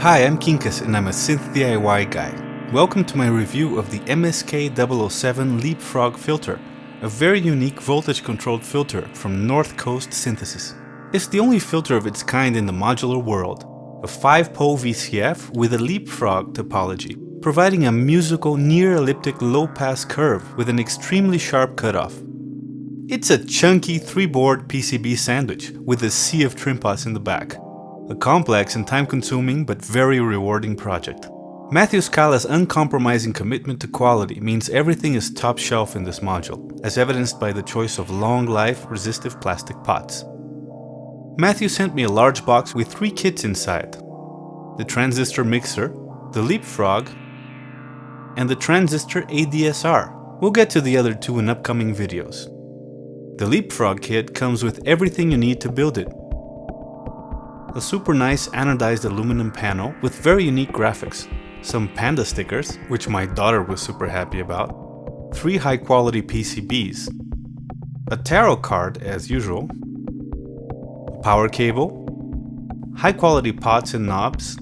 Hi, I'm Quincas and I'm a synth DIY guy. Welcome to my review of the MSK007 Leapfrog Filter, a very unique voltage-controlled filter from North Coast Synthesis. It's the only filter of its kind in the modular world, a 5-pole VCF with a leapfrog topology, providing a musical near-elliptic low-pass curve with an extremely sharp cutoff. It's a chunky 3-board PCB sandwich with a sea of trim pots in the back. A complex and time-consuming but very rewarding project. Matthew Skala's uncompromising commitment to quality means everything is top shelf in this module, as evidenced by the choice of long-life, resistive plastic pots. Matthew sent me a large box with 3 kits inside: the transistor mixer, the leapfrog, and the transistor ADSR. We'll get to the other 2 in upcoming videos. The leapfrog kit comes with everything you need to build it. A super nice anodized aluminum panel with very unique graphics, some panda stickers, which my daughter was super happy about, 3 high quality PCBs, a tarot card as usual, a power cable, high quality pots and knobs,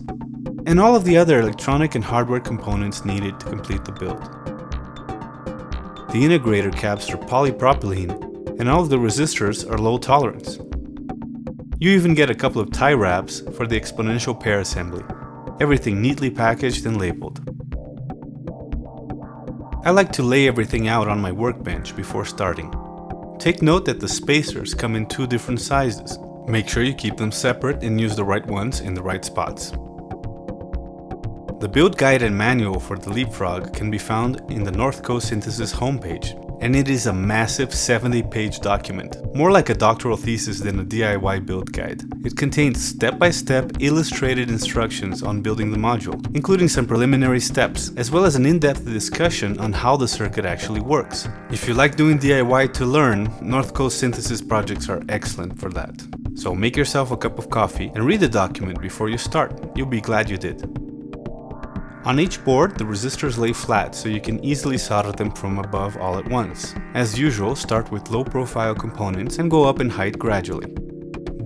and all of the other electronic and hardware components needed to complete the build. The integrator caps are polypropylene and all of the resistors are low tolerance. You even get a couple of tie wraps for the exponential pair assembly. Everything neatly packaged and labeled. I like to lay everything out on my workbench before starting. Take note that the spacers come in 2 different sizes. Make sure you keep them separate and use the right ones in the right spots. The build guide and manual for the Leapfrog can be found in the North Coast Synthesis homepage, and it is a massive 70-page document, more like a doctoral thesis than a DIY build guide. It contains step-by-step illustrated instructions on building the module, including some preliminary steps, as well as an in-depth discussion on how the circuit actually works. If you like doing DIY to learn, North Coast Synthesis projects are excellent for that. So make yourself a cup of coffee and read the document before you start. You'll be glad you did. On each board, the resistors lay flat so you can easily solder them from above all at once. As usual, start with low-profile components and go up in height gradually.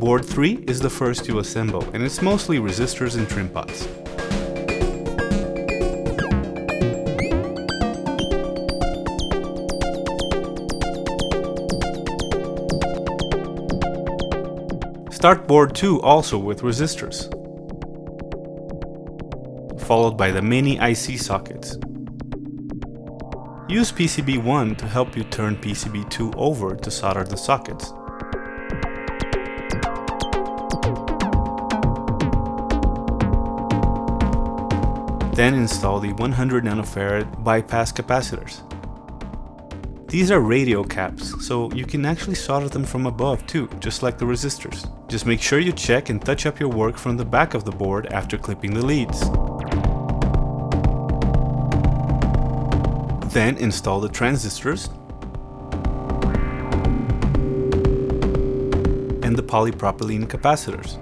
Board 3 is the first you assemble, and it's mostly resistors and trim pots. Start board 2 also with resistors, followed by the many IC sockets. Use PCB1 to help you turn PCB2 over to solder the sockets. Then install the 100 nanofarad bypass capacitors. These are radio caps, so you can actually solder them from above too, just like the resistors. Just make sure you check and touch up your work from the back of the board after clipping the leads. Then install the transistors and the polypropylene capacitors.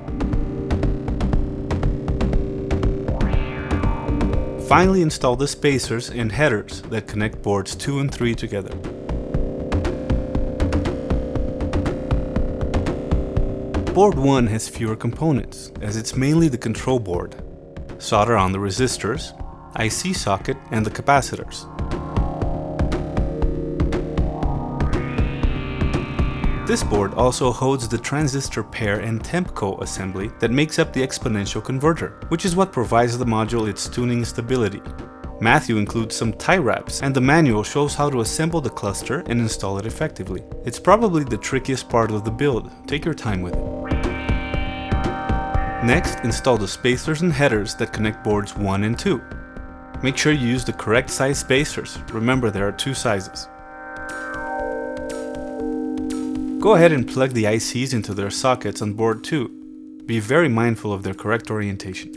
Finally, install the spacers and headers that connect boards 2 and 3 together. Board 1 has fewer components, as it's mainly the control board. Solder on the resistors, IC socket, and the capacitors. This board also holds the transistor pair and tempco assembly that makes up the exponential converter, which is what provides the module its tuning stability. Matthew includes some tie wraps, and the manual shows how to assemble the cluster and install it effectively. It's probably the trickiest part of the build. Take your time with it. Next, install the spacers and headers that connect boards 1 and 2. Make sure you use the correct size spacers. Remember, there are 2 sizes. Go ahead and plug the ICs into their sockets on board 2. Be very mindful of their correct orientation.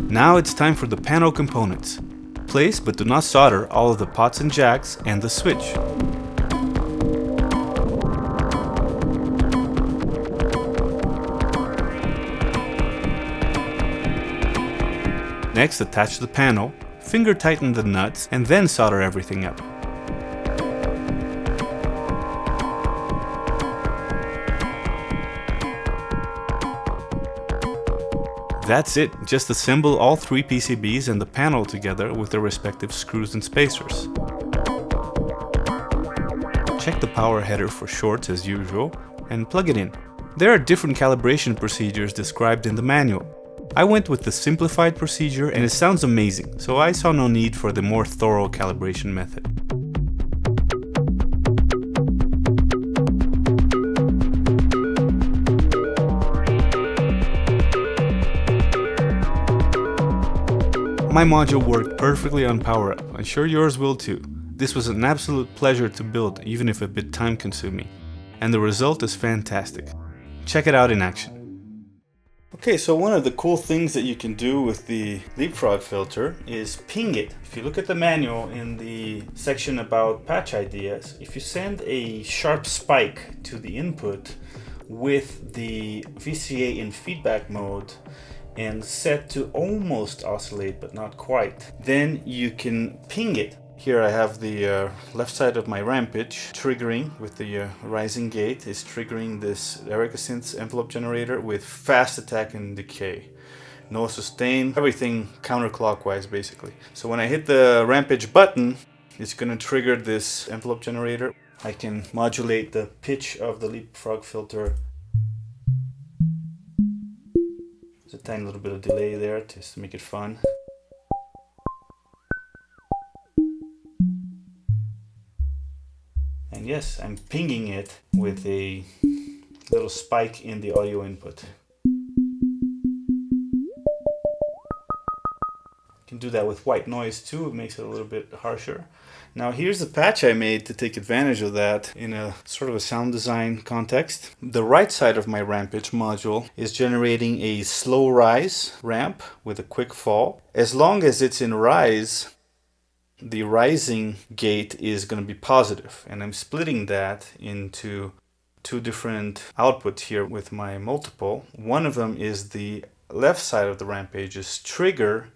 Now it's time for the panel components. Place but do not solder all of the pots and jacks and the switch. Next, attach the panel, finger tighten the nuts, and then solder everything up. That's it, just assemble all 3 PCBs and the panel together with their respective screws and spacers. Check the power header for shorts as usual and plug it in. There are different calibration procedures described in the manual. I went with the simplified procedure and it sounds amazing, so I saw no need for the more thorough calibration method. My module worked perfectly on power up. I'm sure yours will too. This was an absolute pleasure to build, even if a bit time consuming. And the result is fantastic. Check it out in action. Okay, so one of the cool things that you can do with the Leapfrog filter is ping it. If you look at the manual in the section about patch ideas, if you send a sharp spike to the input with the VCA in feedback mode and set to almost oscillate but not quite, then you can ping it. Here I have the left side of my rampage triggering with the rising gate is triggering this Erica synth envelope generator with fast attack and decay. No sustain, everything counterclockwise basically. So when I hit the rampage button, it's going to trigger this envelope generator. I can modulate the pitch of the Leapfrog filter. There's a tiny little bit of delay there just to make it fun. And yes, I'm pinging it with a little spike in the audio input. You can do that with white noise too, it makes it a little bit harsher. Now here's the patch I made to take advantage of that in a sort of a sound design context. The right side of my rampage module is generating a slow rise ramp with a quick fall. As long as it's in rise, the rising gate is going to be positive, and I'm splitting that into 2 different outputs here with my multiple. One of them is the left side of the rampage's trigger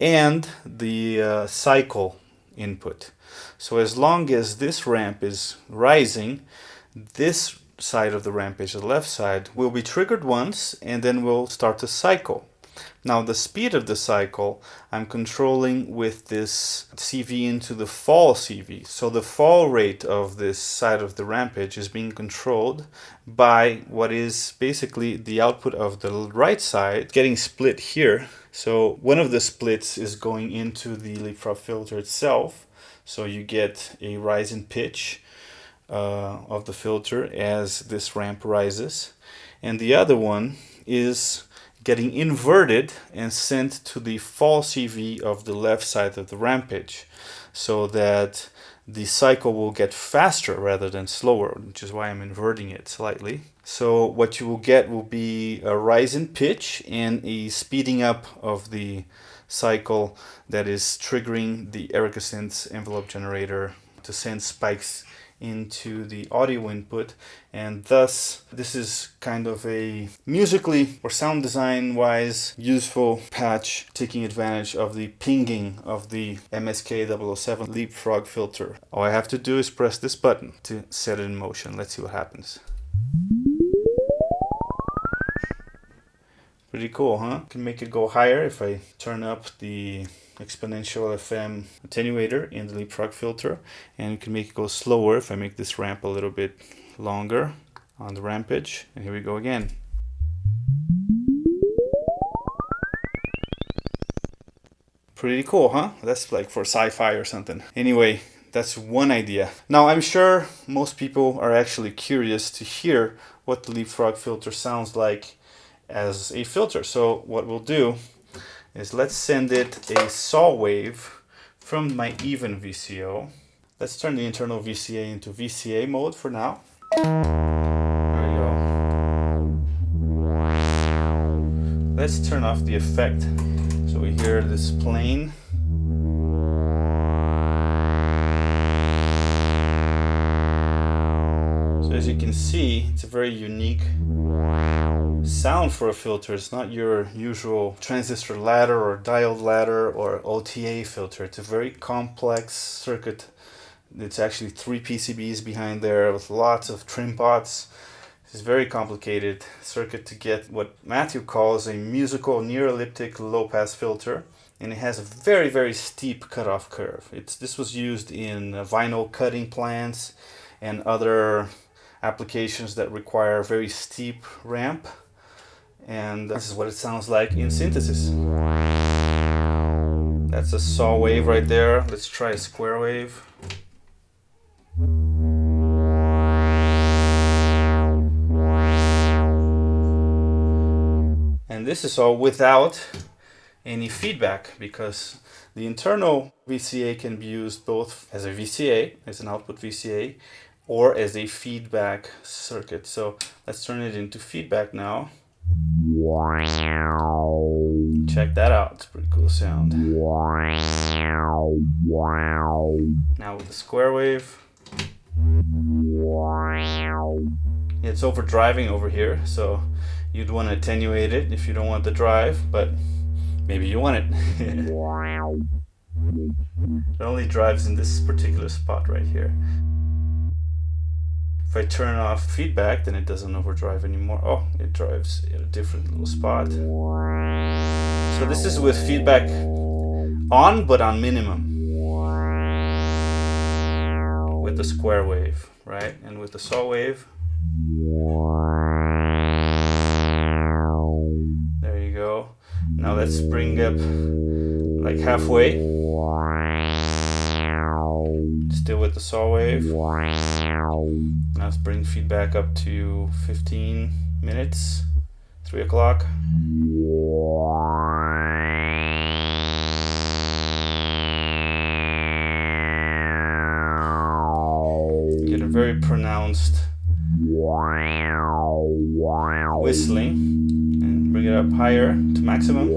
and the cycle input. So as long as this ramp is rising, this side of the rampage, the left side, will be triggered once and then will start to cycle. Now the speed of the cycle I'm controlling with this CV into the fall CV. So the fall rate of this side of the rampage is being controlled by what is basically the output of the right side getting split here. So one of the splits is going into the Leapfrog filter itself. So you get a rise in pitch of the filter as this ramp rises. And the other one is getting inverted and sent to the fall CV of the left side of the rampage, so that the cycle will get faster rather than slower, which is why I'm inverting it slightly. So what you will get will be a rise in pitch and a speeding up of the cycle that is triggering the Erica synth envelope generator to send spikes into the audio input, and thus this is kind of a musically or sound design wise useful patch taking advantage of the pinging of the MSK007 Leapfrog filter. All I have to do is press this button to set it in motion. Let's see what happens. Pretty cool, huh? Can make it go higher if I turn up the exponential FM attenuator in the Leapfrog filter, and you can make it go slower if I make this ramp a little bit longer on the rampage. And here we go again. Pretty cool, huh? That's like for sci-fi or something. Anyway, that's one idea. Now I'm sure most people are actually curious to hear what the Leapfrog filter sounds like as a filter. So what we'll do is let's send it a saw wave from my even VCO. Let's turn the internal VCA into VCA mode for now. There we go. Let's turn off the effect so we hear this plane. So as you can see, it's a very unique sound for a filter. It's not your usual transistor ladder or diode ladder or OTA filter. It's a very complex circuit. It's actually 3 PCBs behind there with lots of trim pots. It's a very complicated circuit to get what Matthew calls a musical near-elliptic low-pass filter, and it has a very, very steep cutoff curve. This was used in vinyl cutting plants and other applications that require a very steep ramp, and this is what it sounds like in synthesis. That's a saw wave right there. Let's try a square wave. And this is all without any feedback, because the internal VCA can be used both as a VCA, as an output VCA, or as a feedback circuit. So let's turn it into feedback now. Check that out, it's a pretty cool sound. Now with the square wave. It's overdriving over here, so you'd want to attenuate it if you don't want the drive, but maybe you want it. It only drives in this particular spot right here. If I turn off feedback, then it doesn't overdrive anymore. Oh, it drives in a different little spot. So this is with feedback on, but on minimum. With the square wave, right? And with the saw wave. There you go. Now let's bring up like halfway. Still with the saw wave. Now let's bring feedback up to 15 minutes. 3 o'clock. Get a very pronounced whistling, and bring it up higher to maximum.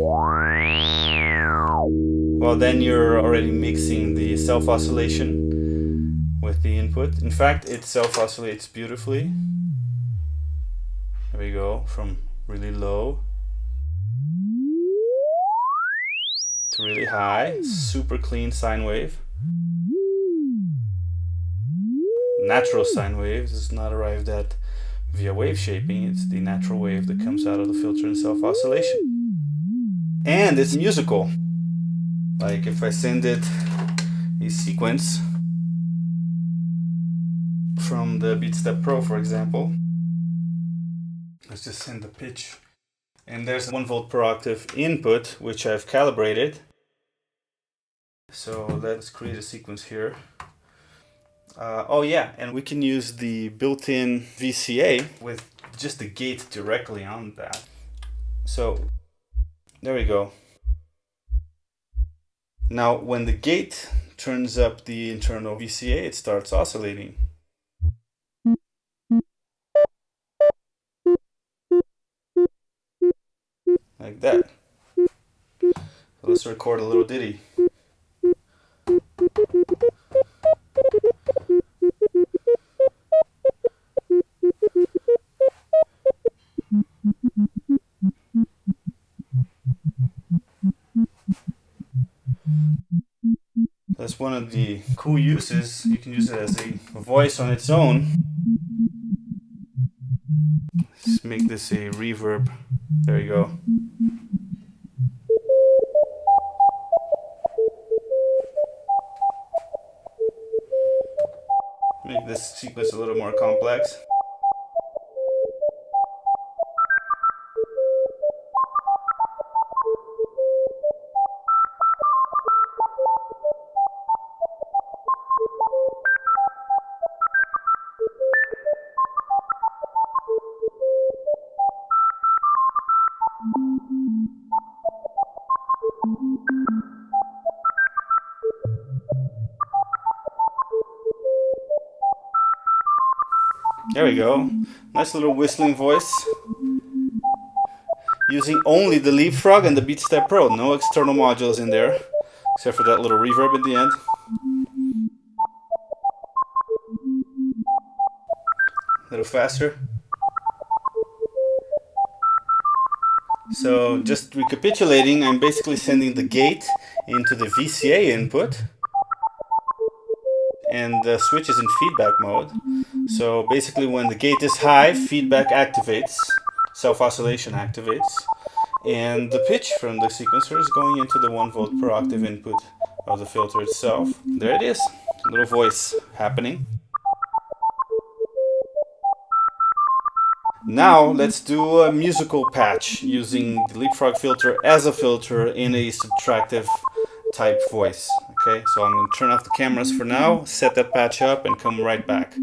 Well, then you're already mixing the self-oscillation with the input. In fact, it self-oscillates beautifully. There we go, from really low to really high. Super clean sine wave. Natural sine wave. This is not arrived at via wave shaping. It's the natural wave that comes out of the filter in self-oscillation. And it's musical. Like if I send it a sequence from the BeatStep Pro, for example. Let's just send the pitch. And there's 1 volt per octave input, which I've calibrated. So let's create a sequence here. Oh yeah, and we can use the built-in VCA with just the gate directly on that. So there we go. Now when the gate turns up the internal VCA, it starts oscillating. Like that. So let's record a little ditty. That's one of the cool uses. You can use it as a voice on its own. Let's make this a reverb. There you go. Make this sequence a little more complex. There we go. Nice little whistling voice. Using only the Leapfrog and the BeatStep Pro. No external modules in there, except for that little reverb at the end. A little faster. So just recapitulating, I'm basically sending the gate into the VCA input. and the switch is in feedback mode. So basically when the gate is high, feedback activates, self-oscillation activates, and the pitch from the sequencer is going into the 1 volt per octave input of the filter itself. There it is, a little voice happening. Now let's do a musical patch using the Leapfrog filter as a filter in a subtractive type voice. Okay, so I'm going to turn off the cameras for now, set that patch up, and come right back.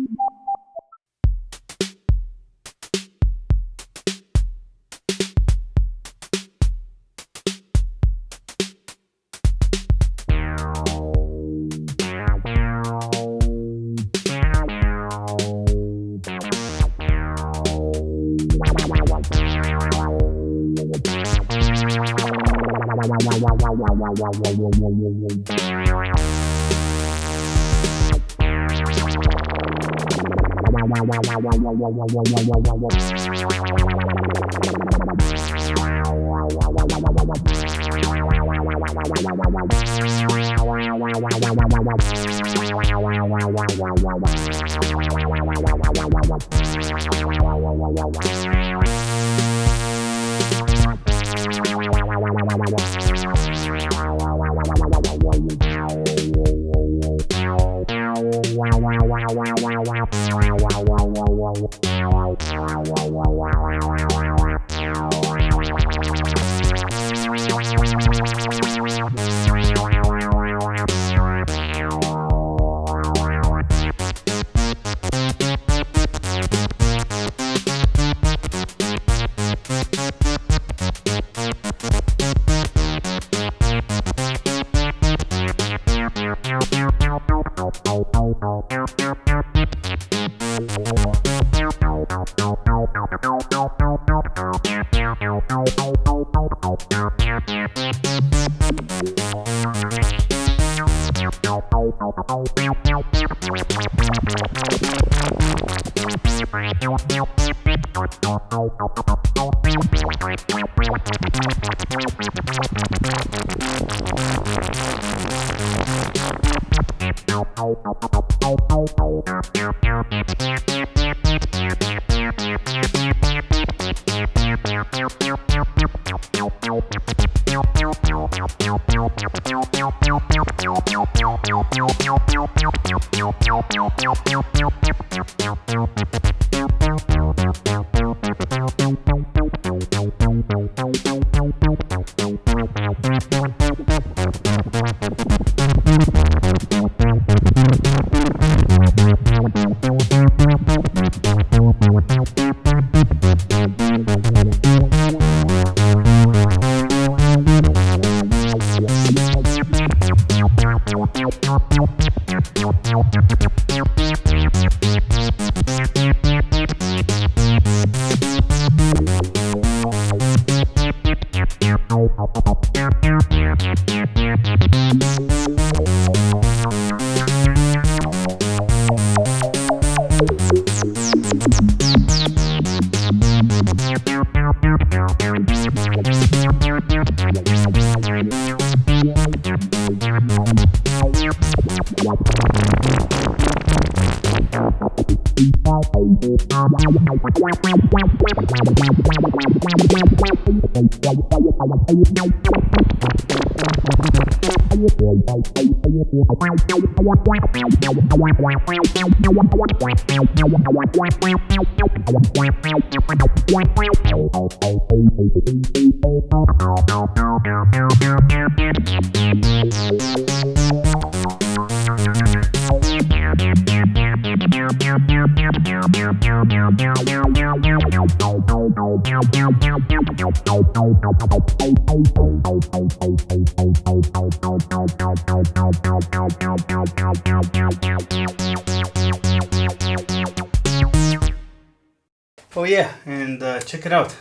Oh yeah, and check it out.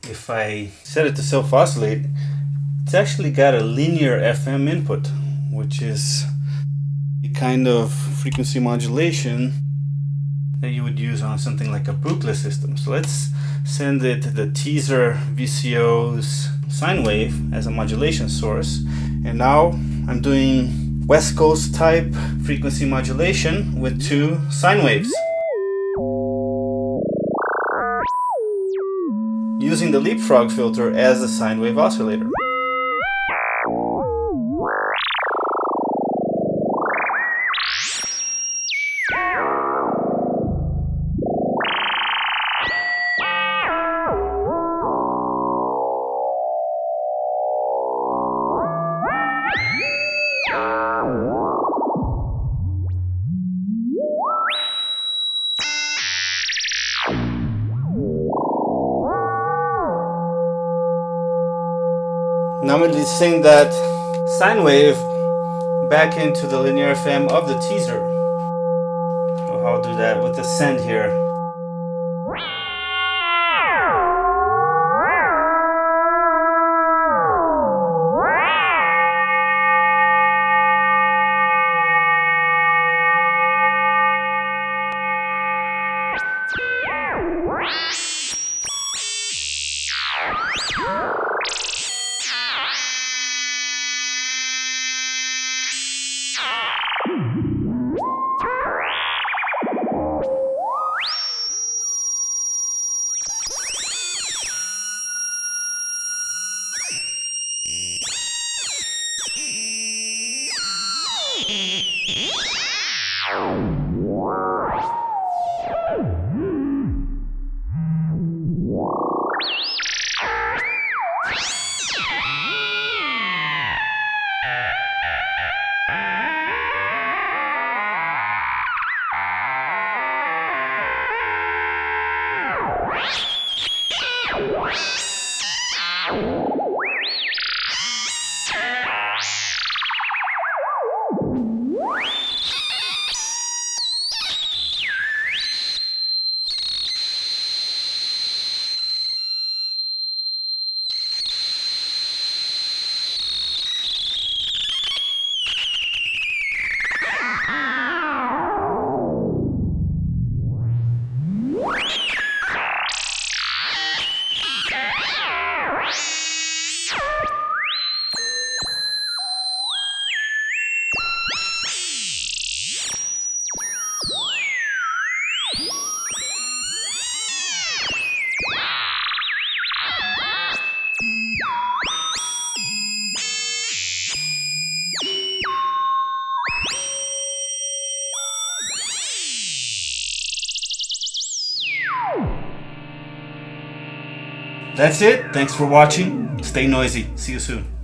If I set it to self-oscillate, it's actually got a linear FM input, which is the kind of frequency modulation that you would use on something like a bookless system. So let's send it the teaser VCO's sine wave as a modulation source. And now I'm doing West Coast type frequency modulation with 2 sine waves. Using the Leapfrog filter as a sine wave oscillator. Now I'm going to sing that sine wave back into the linear FM of the teaser. So I'll do that with the send here. That's it. Thanks for watching. Stay noisy. See you soon.